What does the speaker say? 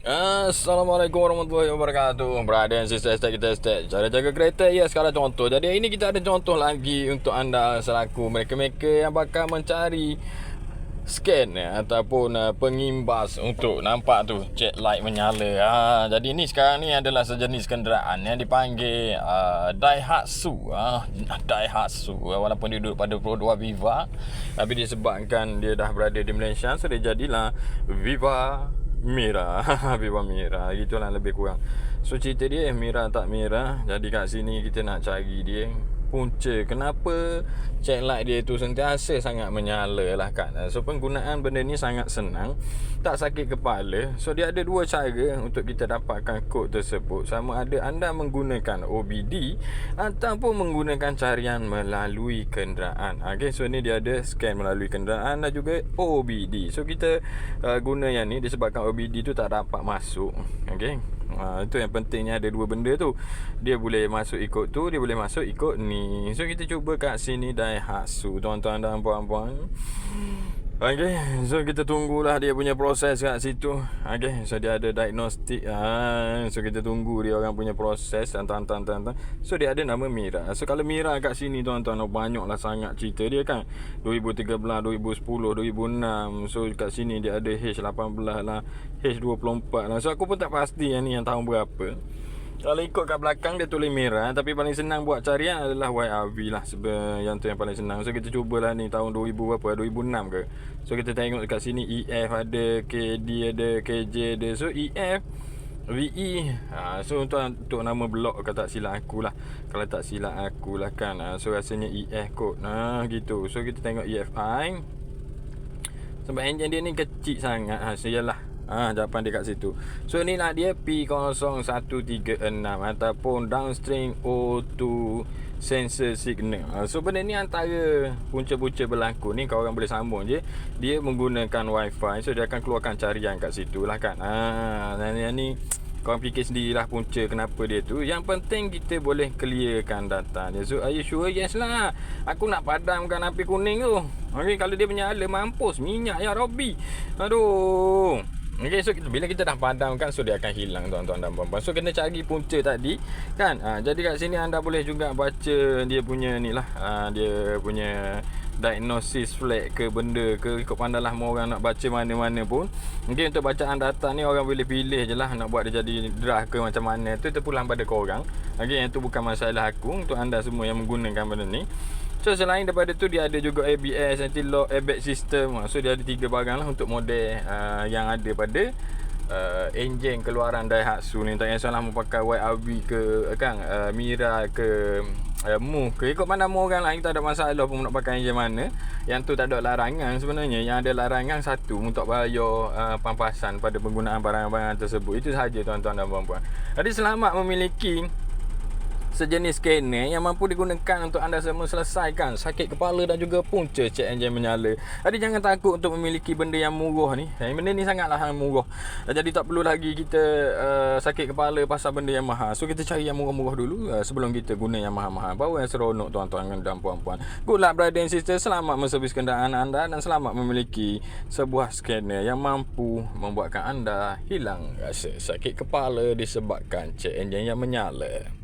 Assalamualaikum warahmatullahi wabarakatuh. Brother and sister, kita start cara jaga kereta. Ya, sekarang contoh. Jadi hari ini kita ada contoh lagi untuk anda selaku mereka-mereka yang bakal mencari scan ataupun pengimbas untuk nampak tu jet light menyala. Jadi ni sekarang ni adalah sejenis kenderaan yang dipanggil Daihatsu. Daihatsu walaupun dia duduk pada produk Viva, tapi disebabkan dia dah berada di Malaysia, so dia jadilah Viva Mira. Viva Mira, gitulah lebih kurang. So cerita dia Mira tak Mira. Jadi kat sini kita nak cari dia punca kenapa check light dia tu sentiasa sangat menyala lah kan. So penggunaan benda ni sangat senang, tak sakit kepala. So dia ada dua cara untuk kita dapatkan kod tersebut. Sama ada anda menggunakan OBD ataupun menggunakan carian melalui kenderaan. Okay, so ni dia ada scan melalui kenderaan dan juga OBD. So kita guna yang ni disebabkan OBD tu tak dapat masuk. Okay, itu yang pentingnya ada dua benda tu. Dia boleh masuk ikut tu, dia boleh masuk ikut ni. So kita cuba kat sini Daihatsu, tuan-tuan dan puan-puan. Okay, so kita tunggulah dia punya proses kat situ. Okay, so dia ada diagnostik. So kita tunggu dia orang punya proses. Tan. So dia ada nama Mira. So kalau Mira kat sini tuan-tuan, banyak lah sangat cerita dia kan. 2013, 2010, 2006. So kat sini dia ada H18 lah, H24 lah. So aku pun tak pasti yang ni yang tahun berapa. Kalau ikut kat belakang dia tulis Mira, tapi paling senang buat carian adalah YRV lah. Yang tu yang paling senang. So kita cubalah ni tahun 2000 berapa, 2006 ke. So kita tengok dekat sini EF ada, KD ada, KJ ada. So EF, VE, so untuk nama blok kalau tak silap aku lah. Kalau tak silap aku lah kan. So rasanya EF kot. Gitu. So kita tengok EFI. Sebab enjin dia ni kecil sangat. So yalah, jawapan dia kat situ. So ni lah dia P0136 ataupun downstream O2 sensor signal. So benda ni antara punca-punca berlaku ni, kau orang boleh sambung je. Dia menggunakan wifi, so dia akan keluarkan carian kat situ lah kan. Dan yang ni kau fikir sendirilah punca kenapa dia tu. Yang penting kita boleh clearkan data dia. So are you sure? Yes lah. Aku nak padamkan api kuning tu. Okay, kalau dia menyala mampus minyak ya Robby. Aduh. Okay, so bila kita dah padamkan, so dia akan hilang tuan-tuan dan puan-puan. So kena cari punca tadi kan. Jadi kat sini anda boleh juga baca dia punya ni lah, dia punya diagnosis flag ke benda ke, ikut pandang lah mau orang nak baca mana-mana pun. Mungkin untuk bacaan data ni orang boleh pilih je lah nak buat dia jadi draft ke macam mana. Tu terpulang pada korang. Okay, yang tu bukan masalah aku. Untuk anda semua yang menggunakan benda ni, so selain daripada tu dia ada juga ABS, anti-lock, airbag system. So dia ada 3 barang lah untuk model yang ada pada enjin keluaran Daihatsu ni. Tak kisahlah mau pakai YRV ke kan, Mira ke Move ke, ikut mana mau orang lah. Kita tak ada masalah pun nak pakai enjin mana. Yang tu tak ada larangan sebenarnya. Yang ada larangan satu, untuk bayar pampasan pada penggunaan barang-barang tersebut. Itu sahaja tuan-tuan dan puan-puan. Jadi selamat memiliki sejenis scanner yang mampu digunakan untuk anda semua selesaikan sakit kepala dan juga punca cek enjin menyala. Jadi jangan takut untuk memiliki benda yang murah ni. Benda ni sangatlah murah. Jadi tak perlu lagi kita sakit kepala pasal benda yang mahal. So kita cari yang murah-murah dulu sebelum kita guna yang mahal-mahal. Baru yang seronok tuan-tuan dan puan-puan. Good luck brother and sister. Selamat menservis kenderaan anda dan selamat memiliki sebuah scanner yang mampu membuatkan anda hilang rasa sakit kepala disebabkan cek enjin yang menyala.